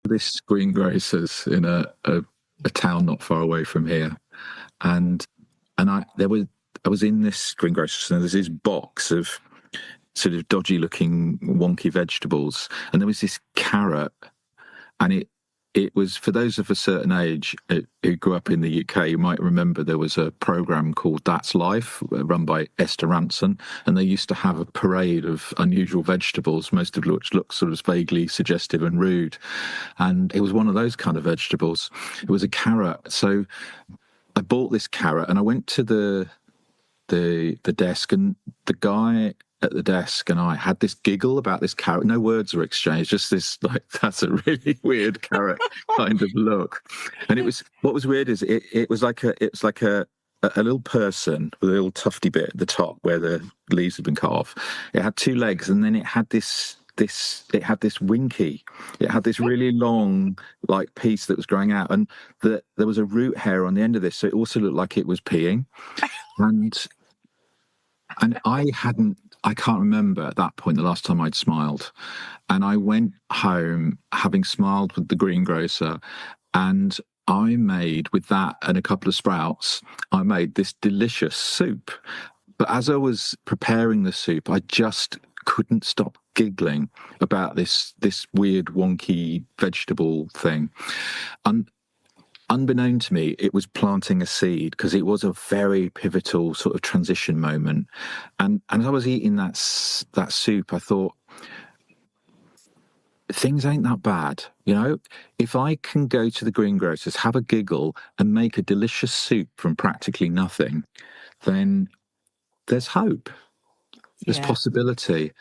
this greengrocers in a town not far away from here, and I was in this greengrocers, and there's this box of sort of dodgy looking wonky vegetables, and there was this carrot, and it was, for those of a certain age who grew up in the UK, you might remember there was a program called That's Life, run by Esther Rantzen, and they used to have a parade of unusual vegetables, most of which looked sort of vaguely suggestive and rude. And it was one of those kind of vegetables. It was a carrot. So I bought this carrot, and I went to the desk, and the guy at the desk and I had this giggle about this carrot. No words were exchanged, just this, like, that's a really weird carrot kind of look. And what was weird is it was like a little person with a little tufty bit at the top where the leaves had been cut off. It had two legs, and then it had this winky. It had this really long, like, piece that was growing out, and there was a root hair on the end of this, so it also looked like it was peeing. And I can't remember at that point the last time I'd smiled. And I went home having smiled with the greengrocer, and I made, with that and a couple of sprouts, I made this delicious soup. But as I was preparing the soup, I just couldn't stop giggling about this weird wonky vegetable thing. And unbeknown to me, it was planting a seed, because it was a very pivotal sort of transition moment. And as I was eating that soup, I thought, things ain't that bad. If I can go to the greengrocers, have a giggle, and make a delicious soup from practically nothing, then there's hope. There's possibility.